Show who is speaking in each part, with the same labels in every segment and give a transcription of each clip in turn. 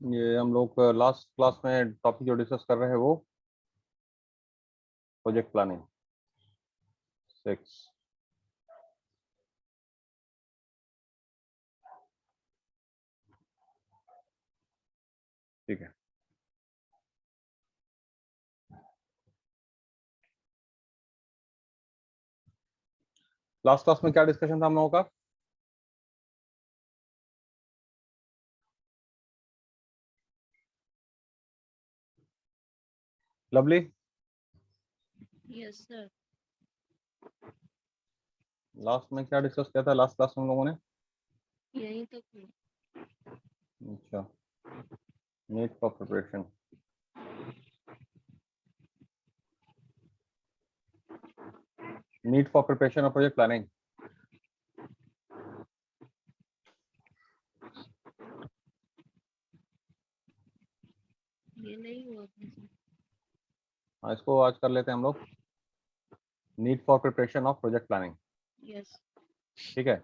Speaker 1: ये हम लोग लास्ट क्लास में टॉपिक जो डिस्कस कर रहे हैं वो प्रोजेक्ट प्लानिंग 6। ठीक है, लास्ट क्लास में क्या डिस्कशन था हम लोगों का? Lovely,
Speaker 2: yes sir.
Speaker 1: लास्ट में क्या डिस्कस किया था लास्ट क्लास में हम लोगों ने?
Speaker 2: यही तो थी।
Speaker 1: अच्छा, need for preparation, need for preparation of project planning.
Speaker 2: ये नहीं हुआ था सर।
Speaker 1: हाँ, इसको आज कर लेते हैं हम लोग, need for preparation of project planning.
Speaker 2: Yes.
Speaker 1: ठीक है,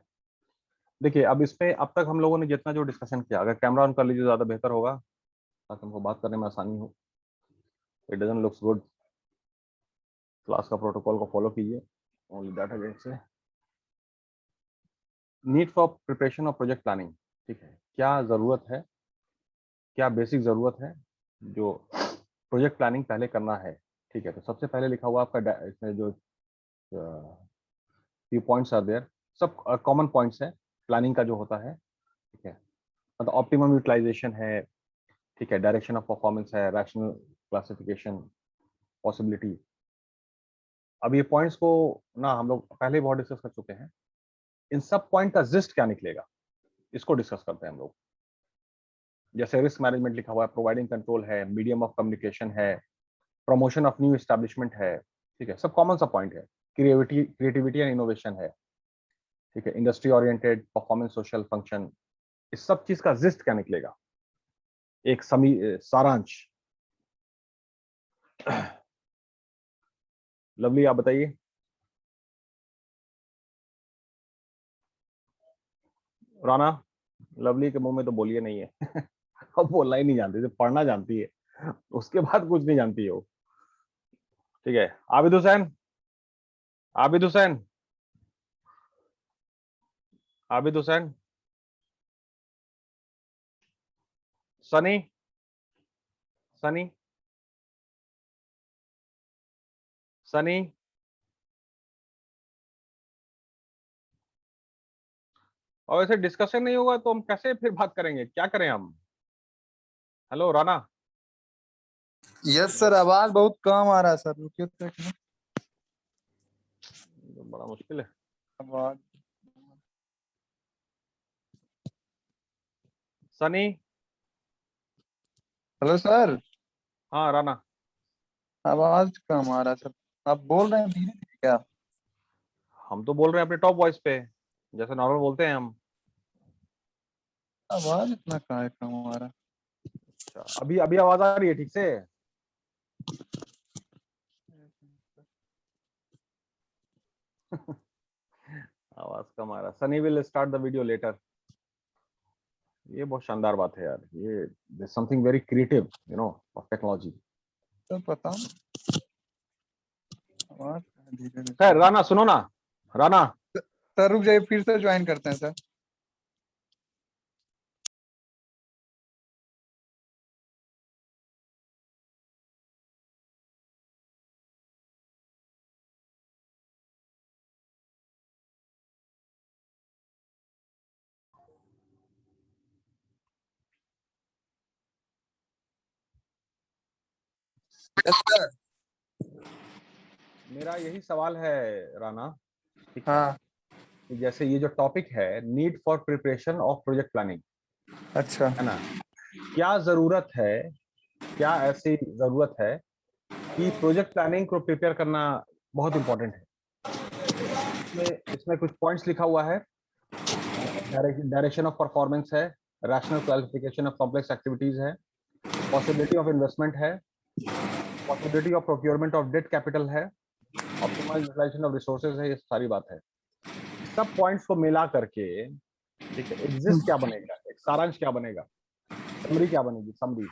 Speaker 1: देखिए अब इसमें अब तक हम लोगों ने जितना जो डिस्कशन किया, अगर कैमरा ऑन कर लीजिए ज़्यादा बेहतर होगा ताकि हमको बात करने में आसानी हो। It doesn't looks good, class का प्रोटोकॉल को फॉलो कीजिए ओनली दैट अगेन से। Need for preparation of project planning, ठीक है, क्या ज़रूरत है, क्या बेसिक ज़रूरत है जो प्रोजेक्ट प्लानिंग पहले करना है। ठीक है, तो सबसे पहले लिखा हुआ आपका इसमें जो फ्यू पॉइंट्स आर देयर, सब कॉमन पॉइंट्स है प्लानिंग का जो होता है। ठीक है, मतलब ऑप्टिमम यूटिलाइजेशन है, ठीक है, डायरेक्शन ऑफ परफॉर्मेंस है, रैशनल क्लासिफिकेशन, पॉसिबिलिटी। अब ये पॉइंट्स को ना हम लोग पहले बहुत डिस्कस कर चुके हैं। इन सब पॉइंट का जिस्ट क्या निकलेगा इसको डिस्कस करते हैं हम लोग। जैसे रिस्क मैनेजमेंट लिखा हुआ है, प्रोवाइडिंग कंट्रोल है, मीडियम ऑफ कम्युनिकेशन है, प्रमोशन ऑफ न्यू एस्टैब्लिशमेंट है। ठीक है, सब कॉमन सा पॉइंट है। क्रिएटिविटी एंड इनोवेशन है। ठीक है, industry oriented, performance, social function. इस सब चीज का जिस्ट क्या निकलेगा, एक सारांश। लवली आप बताइए। राना, लवली के मुंह में तो बोलिए नहीं है। अब बोलना ही नहीं जानती, सिर्फ पढ़ना जानती है, उसके बाद कुछ नहीं जानती है वो। ठीक है, आबिद हुसैन, आबिद हुसैन, आबिद हुसैन, सनी, सनी, सनी। और ऐसे डिस्कशन नहीं होगा तो हम कैसे फिर बात करेंगे, क्या करें हम? हेलो राना।
Speaker 3: यस सर, आवाज बहुत कम आ रहा है सर, रुकिए तो एक मिनट।
Speaker 1: तो बड़ा मुश्किल है।
Speaker 3: आवाज
Speaker 1: सनी।
Speaker 3: हेलो सर,
Speaker 1: हाँ राना।
Speaker 3: आवाज कम आ रहा है सर। आप बोल रहे हैं धीरे धीरे क्या?
Speaker 1: हम तो बोल रहे हैं अपने टॉप वॉइस पे, जैसे नॉर्मल बोलते हैं हम।
Speaker 3: आवाज इतना कहाँ है कम आ रहा है?
Speaker 1: अच्छा, अभी अभी आवाज आ रही है ठीक से? आवाज कम आ रहा। Sunny will start the video letter. ये बहुत शानदार बात है यार, ये something very creative of technology.
Speaker 3: तो पता नहीं, आवाज धीरे
Speaker 1: खैर
Speaker 3: धीरे।
Speaker 1: राना सुनो ना, राना।
Speaker 3: सर रुक जाइए, फिर से ज्वाइन करते हैं सर। Yes sir.
Speaker 1: मेरा यही सवाल है राना, ठीक है,
Speaker 3: हाँ।
Speaker 1: कि जैसे ये जो टॉपिक है, need for preparation of project planning,
Speaker 3: अच्छा।
Speaker 1: है ना, क्या जरूरत है, क्या ऐसी जरूरत है कि प्रोजेक्ट प्लानिंग को प्रिपेयर करना बहुत इंपॉर्टेंट है। इसमें इसमें कुछ पॉइंट्स लिखा हुआ है। डायरेक्शन ऑफ परफॉर्मेंस है, rational classification of complex activities है, पॉसिबिलिटी ऑफ इन्वेस्टमेंट है, possibility of procurement of debt capital है, ऑप्टिमाइज यूटिलाइजेशन ऑफ रिसोर्सेज है। ये सारी बात है। सब पॉइंट्स को मिला करके, ठीक है, एग्जिस्ट क्या बनेगा, एक सारांश क्या बनेगा? समरी क्या बनेगी? समरी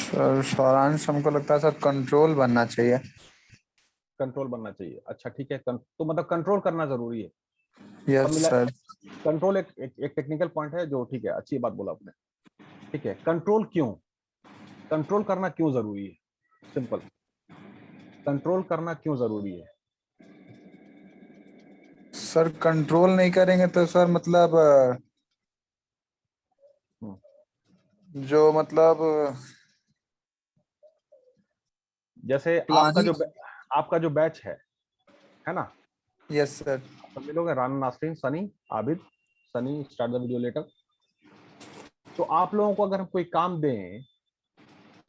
Speaker 3: सर सारांश हमको लगता है सर कंट्रोल बनना चाहिए।
Speaker 1: कंट्रोल बनना चाहिए। अच्छा ठीक है, तो मतलब कंट्रोल करना जरूरी है। अब
Speaker 3: यस
Speaker 1: मिला,
Speaker 3: सर।
Speaker 1: कंट्रोल एक टेक्निकल पॉइंट है जो, ठीक है, अच्छी बात बोला आपने। ठीक है, कंट्रोल क्यों, कंट्रोल करना क्यों जरूरी है? सिंपल, कंट्रोल करना क्यों जरूरी है?
Speaker 3: सर कंट्रोल नहीं करेंगे तो सर मतलब
Speaker 1: हम्म,
Speaker 3: जो मतलब
Speaker 1: जैसे
Speaker 3: प्लानिंग।
Speaker 1: आपका जो बैच है ना?
Speaker 3: Yes sir.
Speaker 1: सब मिलोगे, Rana, Nasreen, Sunny, Abid. Sunny start the video letter. तो आप लोगों को अगर हम कोई काम दें,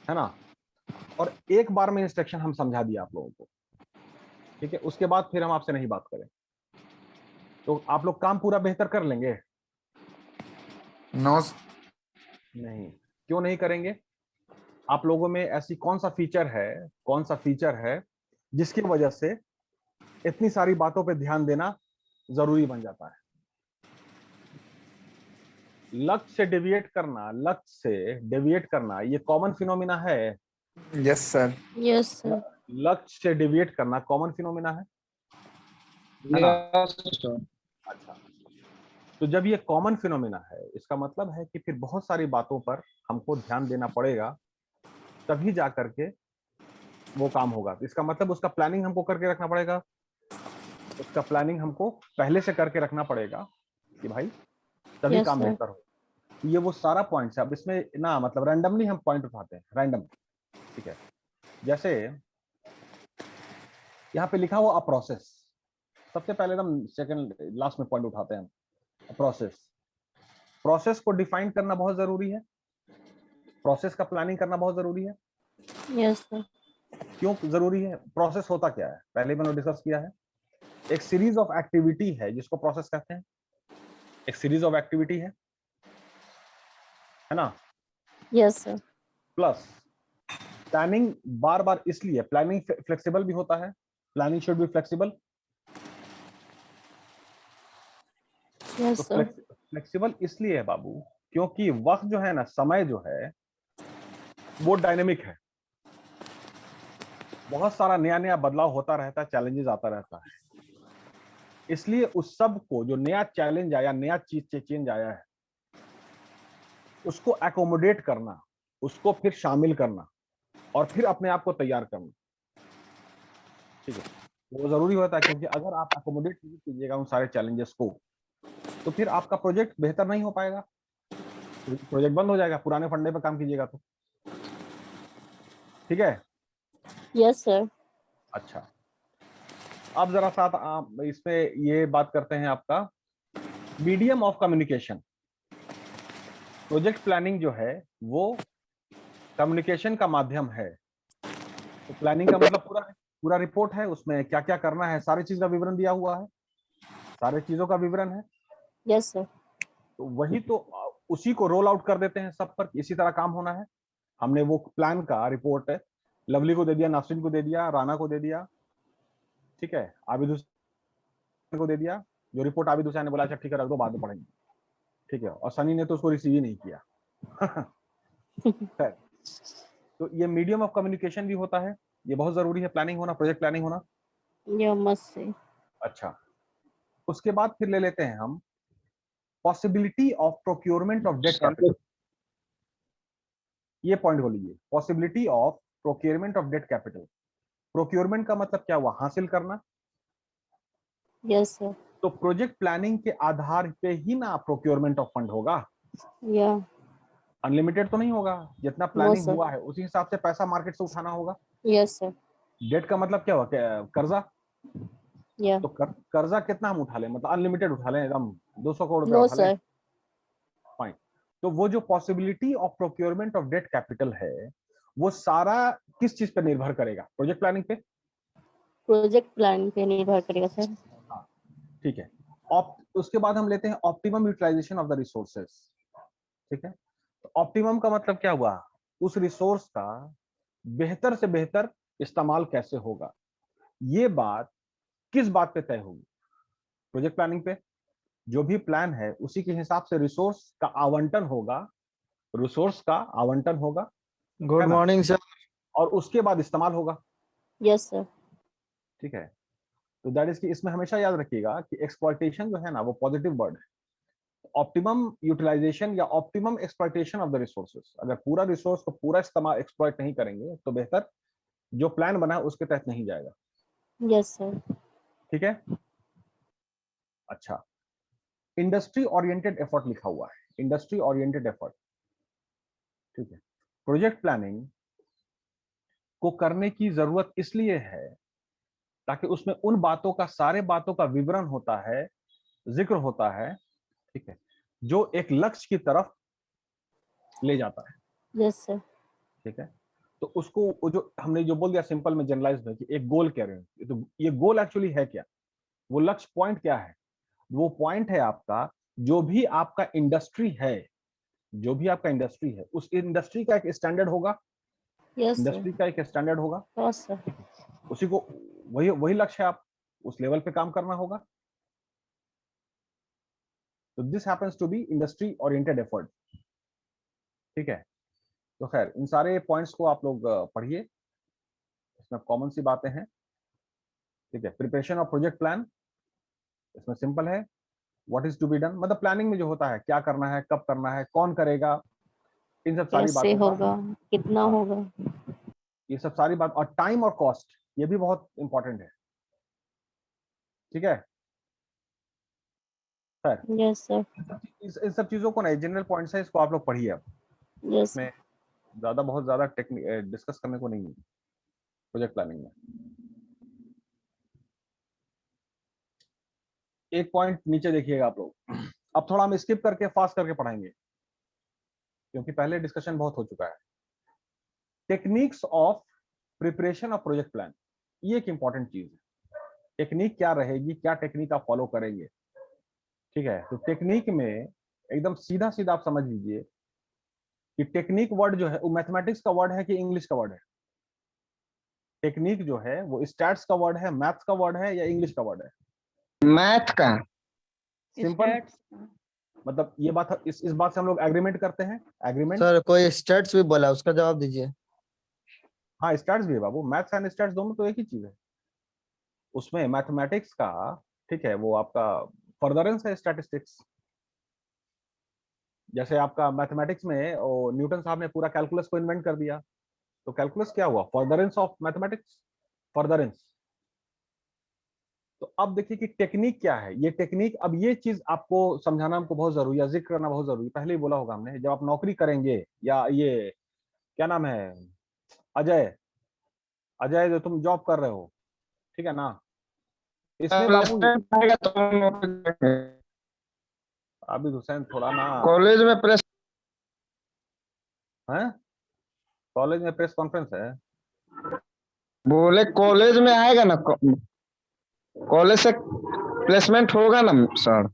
Speaker 1: है ना, और एक बार में इंस्ट्रक्शन हम समझा दिए आप लोगों को, ठीक है, उसके बाद फिर हम आपसे नहीं बात करें, तो आप लोग काम पूरा बेहतर कर लेंगे?
Speaker 3: नो।
Speaker 1: नहीं। क्यों नहीं करेंगे? आप लोगों में ऐसी कौन सा फीचर है, कौन सा फीचर है जिसकी वजह से इतनी सारी बातों पे ध्यान देना जरूरी बन जाता है? लक्ष्य से डेविएट करना, लक्ष्य से डेविएट करना, ये कॉमन फिनोमिना है।
Speaker 3: Yes sir.
Speaker 2: Yes, sir.
Speaker 1: लक्ष्य से डेविएट करना कॉमन फिनोमिना है ना?
Speaker 3: Yes sir.
Speaker 1: अच्छा, तो जब ये कॉमन फिनोमिना है, इसका मतलब है कि फिर बहुत सारी बातों पर हमको ध्यान देना पड़ेगा, तभी जा करके वो काम होगा। तो इसका मतलब उसका प्लानिंग हमको करके रखना पड़ेगा, उसका प्लानिंग हमको पहले से करके रखना पड़ेगा कि भाई तभी
Speaker 2: Yes,
Speaker 1: काम
Speaker 2: sir.
Speaker 1: बेहतर हो। ये वो सारा पॉइंट्स है। अब इसमें ना मतलब रैंडमली हम पॉइंट उठाते हैं, रैंडम। ठीक है, जैसे यहाँ पे लिखा हुआ अ प्रोसेस, सबसे पहले एकदम सेकंड लास्ट में पॉइंट उठाते हैं हम, प्रोसेस। प्रोसेस को डिफाइन करना बहुत जरूरी है, प्रोसेस का प्लानिंग करना बहुत जरूरी है।
Speaker 2: Yes, sir.
Speaker 1: क्यों जरूरी है? प्रोसेस होता क्या है, पहले मैंने डिस्कस किया है, एक सीरीज ऑफ एक्टिविटी है जिसको प्रोसेस कहते हैं। एक सीरीज ऑफ एक्टिविटी है ना?
Speaker 2: Yes, sir.
Speaker 1: प्लस प्लानिंग, बार बार इसलिए प्लानिंग फ्लेक्सिबल भी होता है, planning should be flexible.
Speaker 2: Yes,
Speaker 1: तो
Speaker 2: sir.
Speaker 1: फ्लेक्सिबल इसलिए है बाबू, क्योंकि वक्त जो है ना, समय जो है वो डायनेमिक है, बहुत सारा नया नया बदलाव होता रहता है, चैलेंजेस आता रहता है। इसलिए उस सब को, जो नया चैलेंज आया, नया चीज चेंज आया है, उसको एकोमोडेट करना, उसको फिर शामिल करना, और फिर अपने आप को तैयार करना। ठीक है, वो जरूरी होता है, क्योंकि अगर आप एकोमोडेट नहीं कीजिएगा उन सारे चैलेंजेस को, तो फिर आपका प्रोजेक्ट बेहतर नहीं हो पाएगा, प्रोजेक्ट बंद हो जाएगा, पुराने फंडे पे काम कीजिएगा तो। ठीक है,
Speaker 2: Yes, sir.
Speaker 1: अच्छा, अब जरा साथ आप इसमें ये बात करते हैं आपका medium of communication. Project planning जो है वो कम्युनिकेशन का माध्यम है। तो प्लानिंग का मतलब पूरा पूरा रिपोर्ट है, उसमें क्या क्या करना है, सारी चीज का विवरण दिया हुआ है, सारे चीजों का विवरण है।
Speaker 2: Yes, sir.
Speaker 1: तो वही तो उसी को रोल आउट कर देते हैं सब पर, इसी तरह काम होना है। हमने वो प्लान का रिपोर्ट है, लवली को दे दिया, नासरीन को दे दिया, राना को दे दिया, ठीक है, आबिद हुसैन को दे दिया। जो रिपोर्ट आबिद हुसैन ने बोला अच्छा ठीक है रख दो, बाद में पढ़ेंगे। ठीक है, और सनी ने तो उसको रिसीव ही नहीं किया। खैर, तो ये मीडियम ऑफ कम्युनिकेशन भी होता है, ये बहुत जरूरी है, प्लानिंग होना, प्रोजेक्ट प्लानिंग होना।
Speaker 2: You must say.
Speaker 1: अच्छा, उसके बाद फिर ले लेते हैं हम possibility of procurement of debt capital. ये पॉइंट को लीजिए, possibility of procurement of debt capital. Procurement का मतलब क्या हुआ? हासिल करना।
Speaker 2: Yes, sir.
Speaker 1: तो प्रोजेक्ट प्लानिंग के आधार पे ही ना प्रोक्योरमेंट ऑफ फंड होगा,
Speaker 2: Yeah.
Speaker 1: अनलिमिटेड तो नहीं होगा। जितना
Speaker 2: No,
Speaker 1: प्लानिंग
Speaker 2: sir.
Speaker 1: हुआ है उसी हिसाब से पैसा मार्केट से उठाना होगा।
Speaker 2: Yes, sir.
Speaker 1: डेट का मतलब क्या हुआ? कर्जा।
Speaker 2: Yeah.
Speaker 1: तो कर्जा कितना हम उठा लें, मतलब अनलिमिटेड उठा लें, एकदम 200 करोड़ रुपया
Speaker 2: No,
Speaker 1: उठा लें?
Speaker 2: sir.
Speaker 1: फाइन। तो वो जो possibility of procurement of debt capital है, वो सारा किस चीज पे निर्भर करेगा? प्रोजेक्ट प्लानिंग पे।
Speaker 2: Project plan पे निर्भर करेगा sir.
Speaker 1: हाँ, ठीक है। उसके बाद हम लेते हैं optimum utilisation of the resources. ठीक है, तो ऑप्टिमम का मतलब क्या हुआ? उस रिसोर्स का बेहतर से बेहतर इस्तेमाल कैसे होगा? ये बात किस बात पे तय होगी? प्रोजेक्ट प्लानिंग पे जो भी प्लान है उसी के हिसाब से रिसोर्स का आवंटन होगा, रिसोर्स का आवंटन होगा,
Speaker 3: गुड
Speaker 1: है ना,
Speaker 3: मॉर्निंग सर।
Speaker 1: और उसके बाद इस्तेमाल होगा।
Speaker 2: Yes sir.
Speaker 1: ठीक है, तो दैट इज कि इसमें हमेशा याद रखिएगा कि एक्सप्लॉइटेशन जो है ना वो पॉजिटिव वर्ड है। ऑप्टिमम यूटिलाइजेशन या optimum exploitation of the resources, अगर पूरा रिसोर्स को पूरा इस्तेमाल एक्सप्लॉइट नहीं करेंगे तो बेहतर जो प्लान बना है उसके तहत नहीं जाएगा।
Speaker 2: Yes sir.
Speaker 1: ठीक है, अच्छा, इंडस्ट्री ओरिएंटेड एफर्ट लिखा हुआ है, इंडस्ट्री ओरिएंटेड एफर्ट। ठीक है, प्रोजेक्ट प्लानिंग को करने की जरूरत इसलिए है ताकि उसमें उन बातों का, सारे बातों का विवरण होता है, जिक्र होता है, ठीक है, जो एक लक्ष्य की तरफ ले जाता है।
Speaker 2: Yes sir.
Speaker 1: ठीक है, तो उसको वो जो हमने जो बोल दिया सिंपल में जनरलाइज में कि एक गोल कह रहे हैं, तो ये गोल एक्चुअली है क्या, वो लक्ष्य पॉइंट क्या है, वो पॉइंट है आपका जो भी आपका इंडस्ट्री है, जो भी आपका इंडस्ट्री है उस इंडस्ट्री का एक स्टैंडर्ड होगा,
Speaker 2: यस
Speaker 1: इंडस्ट्री
Speaker 2: सर।
Speaker 1: का एक स्टैंडर्ड होगा,
Speaker 2: यस सर।
Speaker 1: उसी को, वही वही लक्ष्य है, आप उस लेवल पे काम करना होगा। तो this happens to be industry oriented effort. ठीक है, तो खैर इन सारे पॉइंट्स को आप लोग पढ़िए, इसमें कॉमन सी बातें हैं। ठीक है, प्रिपरेशन ऑफ प्रोजेक्ट प्लान, इसमें सिंपल है, what is to be done, मतलब प्लानिंग में जो होता है क्या करना है, कब करना है, कौन करेगा, इन सब सारी
Speaker 2: कैसे
Speaker 1: बातों का,
Speaker 2: होगा, कितना
Speaker 1: हाँ,
Speaker 2: होगा।
Speaker 1: ये सब सारी बात, और टाइम और कॉस्ट ये भी बहुत इंपॉर्टेंट है। ठीक है, सर
Speaker 2: यस सर।
Speaker 1: इन सब चीजों को ना, जनरल पॉइंट्स है, इसको आप लोग पढ़िए। अब
Speaker 2: यस
Speaker 1: इसमें ज्यादा, बहुत ज्यादा टेक्निक डिस्कस करने को नहीं है प्रोजेक्ट प्लानिंग में। एक पॉइंट नीचे देखिएगा आप लोग, अब थोड़ा हम स्किप करके फास्ट करके पढ़ाएंगे क्योंकि पहले डिस्कशन बहुत हो चुका है। Techniques of preparation of project plan, ये एक इंपॉर्टेंट चीज है। टेक्निक क्या रहेगी, क्या टेक्निक आप फॉलो करेंगे। ठीक है, तो टेक्निक में एकदम सीधा सीधा आप समझ लीजिए कि टेक्निक वर्ड जो है वो मैथमेटिक्स का वर्ड है कि इंग्लिश का वर्ड है। टेक्निक जो है वो स्टैट्स का वर्ड है, मैथ्स का वर्ड है या इंग्लिश का वर्ड है।
Speaker 3: मैथ का।
Speaker 1: सिंपल, मतलब ये बात, इस बात से हम लोग एग्रीमेंट करते हैं, एग्रीमेंट।
Speaker 3: सर कोई स्टेट्स भी बोला, उसका जवाब दीजिए।
Speaker 1: हाँ, स्टैट्स भी है बाबू, मैथ्स एंड स्टैट्स दोनों तो एक ही चीज है। उसमें मैथमेटिक्स का, ठीक है, वो आपका फर्दरेंस है स्टैटिस्टिक्स। जैसे आपका मैथमेटिक्स में वो न्यूटन साहब ने पूरा कैलकुलस को इन्वेंट कर दिया, तो कैलकुलस क्या हुआ, फर्दरेंस ऑफ मैथमेटिक्स, फर्दरेंस। तो अब देखिए कि टेक्निक क्या है, ये टेक्निक, अब ये चीज आपको समझाना हमको बहुत जरूरी है, जिक्र करना बहुत जरूरी है। पहले ही बोला होगा हमने, जब आप नौकरी करेंगे, या ये क्या नाम है, अजय, अजय जो तुम जॉब कर रहे हो, ठीक है ना, इसमें बाबू,
Speaker 3: प्लेसमेंट आएगा तो हम नौकरी करेंगे।
Speaker 1: आबिद हुसैन थोड़ा ना,
Speaker 3: कॉलेज में प्रेस
Speaker 1: है, कॉलेज में प्रेस कॉन्फ्रेंस है,
Speaker 3: बोले कॉलेज में आएगा ना, कॉलेज से प्लेसमेंट होगा ना सर।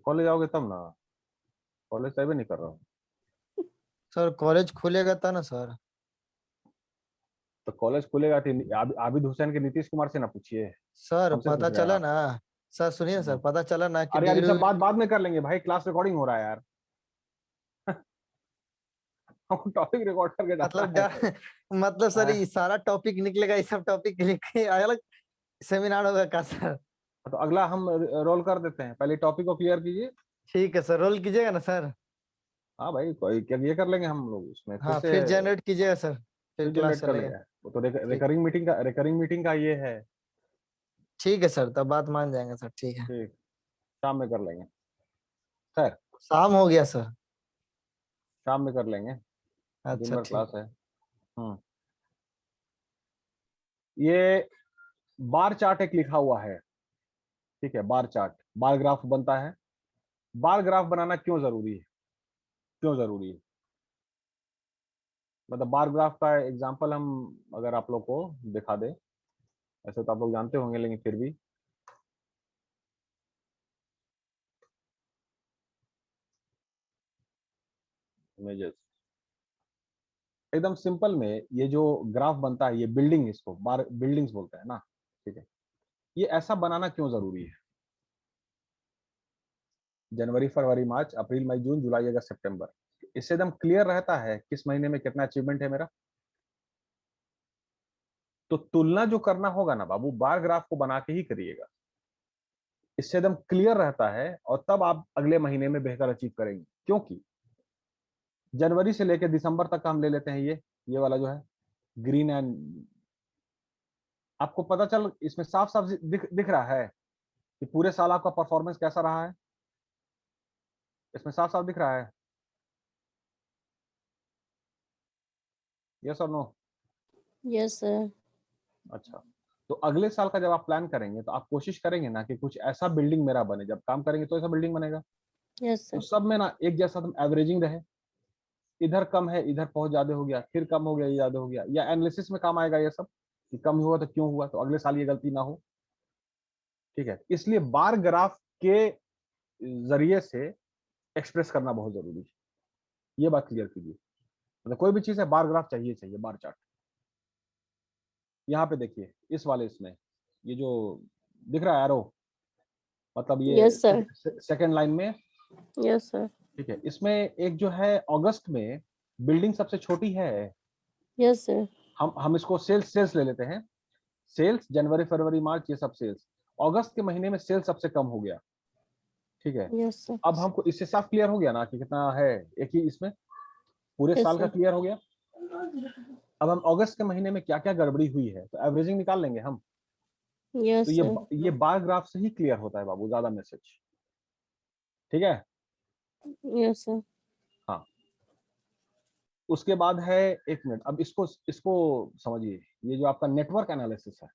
Speaker 1: कॉलेज आओगे तब ना, कॉलेज से भी नहीं कर रहा हूँ।
Speaker 3: सर कॉलेज खुलेगा था ना सर।
Speaker 1: तो कॉलेज खुलेगा तो आबिद हुसैन के नीतीश कुमार से ना पूछिए,
Speaker 3: सर
Speaker 1: हमसे पूछ
Speaker 3: पता
Speaker 1: रहे हैं
Speaker 3: चला
Speaker 1: आप।
Speaker 3: ना। सर सुनिए सर, पता चला ना कि
Speaker 1: अरे यार ये
Speaker 3: डिग्री
Speaker 1: सब बात बाद में कर लेंगे भाई, क्लास रिकॉर्डिंग हो रहा है यार। हमको टॉपिक रिकॉर्ड करके जाना
Speaker 3: मतलब
Speaker 1: है।
Speaker 3: मतलब सर
Speaker 1: हाँ,
Speaker 3: ये सारा टॉपिक निकलेगा, ये सब टॉपिक लिख के अलग सेमिनार होगा का सर।
Speaker 1: तो अगला हम रोल कर देते हैं, पहले टॉपिक को क्लियर कीजिए।
Speaker 3: ठीक है सर, रोल कीजिएगा ना सर।
Speaker 1: हाँ भाई, कोई क्या ये कर लेंगे हम लोग, उसमें फिर
Speaker 3: हाँ
Speaker 1: से
Speaker 3: फिर जनरेट कीजिएगा सर, फिर
Speaker 1: फिर
Speaker 3: क्लास
Speaker 1: जनरेट कर
Speaker 3: चलेगा।
Speaker 1: लेंगे। वो तो
Speaker 3: ठीक।
Speaker 1: रिकरिंग मीटिंग का ये है।
Speaker 3: ठीक है सर, तब बात मान जाएंगे सर, ठीक है।
Speaker 1: ठीक, शाम में कर लेंगे सर,
Speaker 3: शाम हो गया सर।
Speaker 1: शाम में कर लेंगे, दिन
Speaker 3: अच्छा
Speaker 1: भर
Speaker 3: ठीक।
Speaker 1: क्लास है। ये बार चार्ट एक लिखा हुआ है, ठीक है, बार चार्ट, बार ग्राफ बनता है। बार ग्राफ बनाना क्यों जरूरी है, क्यों जरूरी है, मतलब बार ग्राफ का एग्जांपल हम अगर आप लोग को दिखा दे, ऐसे तो आप लोग जानते होंगे लेकिन फिर भी, इमेजेस, एकदम सिंपल में ये जो ग्राफ बनता है, ये बिल्डिंग, इसको बार बिल्डिंग्स बोलते हैं ना, ठीक है, ये ऐसा बनाना क्यों जरूरी है? जनवरी, फरवरी, मार्च, अप्रैल, मई, जून, जुलाई, अगस्त, सितंबर, इससे एकदम क्लियर रहता है किस महीने में कितना अचीवमेंट है मेरा। तो तुलना जो करना होगा ना बाबू, बार ग्राफ को बना के ही करिएगा, इससे एकदम क्लियर रहता है, और तब आप अगले महीने में बेहतर अचीव करेंगे। क्योंकि जनवरी से लेकर दिसंबर तक का हम ले लेते हैं, ये वाला जो है ग्रीन एंड, आपको पता चल, इसमें साफ साफ दिख रहा है कि पूरे साल आपका परफॉर्मेंस कैसा रहा है, इसमें साफ साफ दिख रहा है। यस और नो?
Speaker 2: Yes sir.
Speaker 1: अच्छा, तो अगले साल का जब आप प्लान करेंगे तो आप कोशिश करेंगे ना कि कुछ ऐसा बिल्डिंग मेरा बने, जब काम करेंगे तो ऐसा बिल्डिंग बनेगा।
Speaker 2: यस
Speaker 1: तो
Speaker 2: सर।
Speaker 1: सब में ना एक जैसा तुम एवरेजिंग रहे, इधर कम है इधर बहुत ज्यादा हो गया, फिर कम हो गया ये ज्यादा हो गया, या एनालिसिस में काम आएगा ये सब कि कम हुआ तो क्यों हुआ, तो अगले साल ये गलती ना हो। ठीक है, इसलिए बार ग्राफ के जरिए से एक्सप्रेस करना बहुत जरूरी है, ये बात क्लियर कीजिए। मतलब कोई भी चीज है, बार ग्राफ चाहिए चाहिए, बार चार्ट। यहाँ पे देखिए इस वाले इसमें, ये जो दिख रहा है एरो, मतलब ये
Speaker 2: यस सर।
Speaker 1: सेकंड लाइन में।
Speaker 2: Yes sir.
Speaker 1: ठीक है, इसमें एक जो है अगस्त में बिल्डिंग सबसे छोटी है।
Speaker 2: Yes sir.
Speaker 1: हम इसको सेल्स सेल्स ले लेते हैं, सेल्स जनवरी फरवरी मार्च ये सब सेल्स, अगस्त के महीने में सेल्स सबसे कम हो गया। ठीक है,
Speaker 2: यस सर।
Speaker 1: अब हमको इससे साफ क्लियर हो गया ना कि कितना है, एक ही इसमें पूरे
Speaker 2: यस
Speaker 1: साल का
Speaker 2: सर।
Speaker 1: क्लियर हो गया। अब हम अगस्त के महीने में क्या क्या गड़बड़ी हुई है तो एवरेजिंग निकाल लेंगे हम। तो
Speaker 2: यस सर।
Speaker 1: ये बार ग्राफ से ही क्लियर होता है बाबू, ज्यादा मैसेज। ठीक है,
Speaker 2: यस सर।
Speaker 1: हाँ। उसके बाद है, एक मिनट, अब इसको इसको समझिए, ये जो आपका नेटवर्क एनालिसिस है,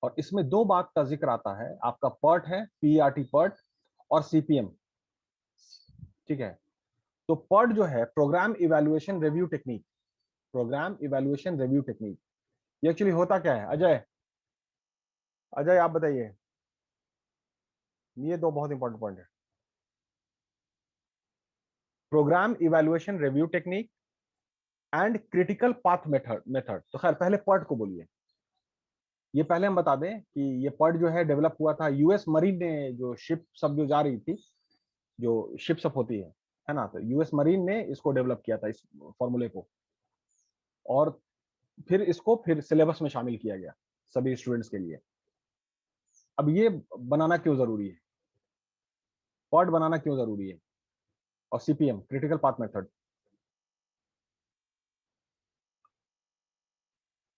Speaker 1: और इसमें दो बात का जिक्र आता है, आपका पर्ट है, पीआरटी पर्ट, और सीपीएम। ठीक है, तो पर्ट जो है programme evaluation review technique, programme evaluation review technique, ये एक्चुअली होता क्या है? अजय, अजय आप बताइए, ये दो बहुत इंपॉर्टेंट पॉइंट है। Programme evaluation review technique and critical path method. तो खैर पहले पर्ट को बोलिए। ये पहले हम बता दें कि ये पर्ट जो है डेवलप हुआ था यूएस मरीन ने, जो शिप सब जो जा रही थी, जो शिप सब होती है ना, तो यूएस मरीन ने इसको डेवलप किया था, इस फॉर्मूले को, और फिर इसको फिर सिलेबस में शामिल किया गया सभी स्टूडेंट्स के लिए। अब ये बनाना क्यों जरूरी है, पर्ट बनाना क्यों जरूरी है, और सीपीएम क्रिटिकल पाथ मेथड,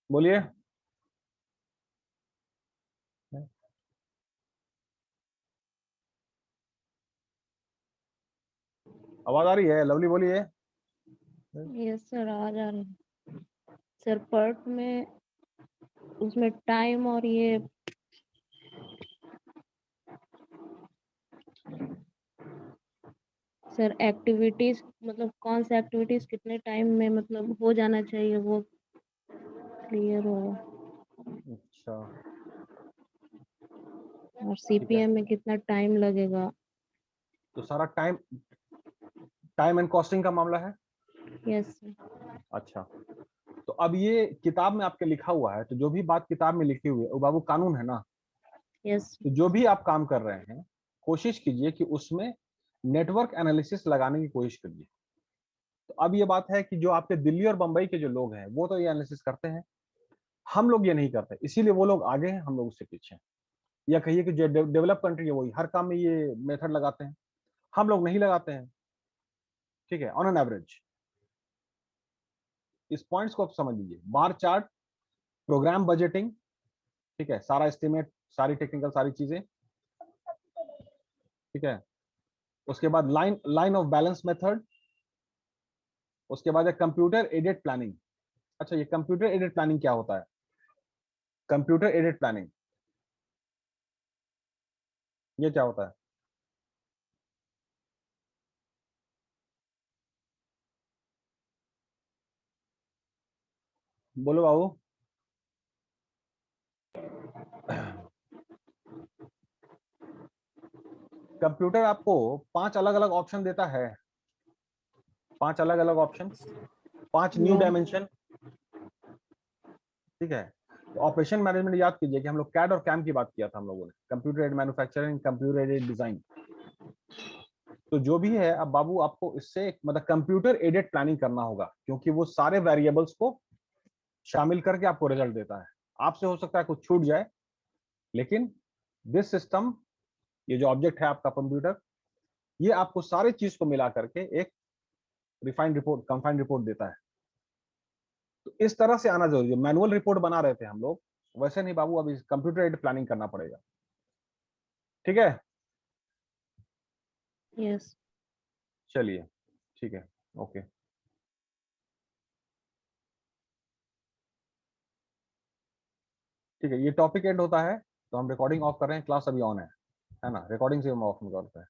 Speaker 1: बोलिए। आवाज आ रही है? लवली बोलिए।
Speaker 2: यस सर, आ जा रहे हैं सर। पर्ट में उसमें टाइम और ये सर एक्टिविटीज, मतलब कौन से एक्टिविटीज कितने टाइम में मतलब हो जाना चाहिए, वो क्लियर होगा।
Speaker 1: अच्छा,
Speaker 2: और
Speaker 1: ठीक है,
Speaker 2: सीपीएम में कितना टाइम लगेगा।
Speaker 1: तो सारा टाइम, टाइम एंड कॉस्टिंग का मामला है।
Speaker 2: Yes sir.
Speaker 1: अच्छा, तो अब ये किताब में आपके लिखा हुआ है, तो जो भी बात किताब में लिखी हुई है वो बाबू कानून है ना।
Speaker 2: यस।
Speaker 1: तो जो भी आप काम कर रहे हैं, कोशिश कीजिए कि उसमें नेटवर्क एनालिसिस लगाने की कोशिश करिए। तो अब ये बात है कि जो आपके दिल्ली और बंबई के जो लोग हैं वो तो ये एनालिसिस करते हैं, हम लोग ये नहीं करते, इसीलिए वो लोग आगे हैं, हम लोग उससे पीछे हैं। या कहिए कि जो डेवलप कंट्री है वही हर काम में ये मेथड लगाते हैं, हम लोग नहीं लगाते हैं। ठीक है, ऑन एन एवरेज इस पॉइंट्स को आप समझ लीजिए। बार चार्ट, प्रोग्राम बजटिंग, ठीक है, सारा एस्टिमेट, सारी टेक्निकल सारी चीजें। ठीक है, उसके बाद line line of balance method, उसके बाद है कंप्यूटर एडेड प्लानिंग। अच्छा, ये कंप्यूटर एडेड प्लानिंग क्या होता है? कंप्यूटर एडेड प्लानिंग ये क्या होता है? बोलो बाबू। कंप्यूटर आपको 5 अलग अलग ऑप्शन देता है, 5 अलग अलग ऑप्शन, 5 न्यू
Speaker 2: नो।
Speaker 1: डायमेंशन। ठीक है, तो ऑपरेशन मैनेजमेंट याद कीजिए कि हम लोग कैड और कैम की बात किया था हम लोगों ने, computer aided manufacturing, computer aided design. तो जो भी है, अब बाबू आपको इससे मतलब कंप्यूटर एडेड प्लानिंग करना होगा, क्योंकि वो सारे वेरिएबल्स को शामिल करके आपको रिजल्ट देता है। आपसे हो सकता है कुछ छूट जाए, लेकिन दिस सिस्टम, ये जो ऑब्जेक्ट है आपका कंप्यूटर, ये आपको सारे चीज को मिला करके एक रिफाइंड रिपोर्ट, कंफाइंड रिपोर्ट देता है। तो इस तरह से आना जरूरी है। मैनुअल रिपोर्ट बना रहे थे हम लोग, वैसे नहीं बाबू, अभी कंप्यूटर एडेड प्लानिंग करना पड़ेगा। ठीक है,
Speaker 2: यस।
Speaker 1: चलिए ठीक है, ओके। ठीक है, ये टॉपिक एंड होता है, तो हम रिकॉर्डिंग ऑफ कर रहे हैं, क्लास अभी ऑन है ना, रिकॉर्डिंग से हम ऑफ नहीं करते हैं।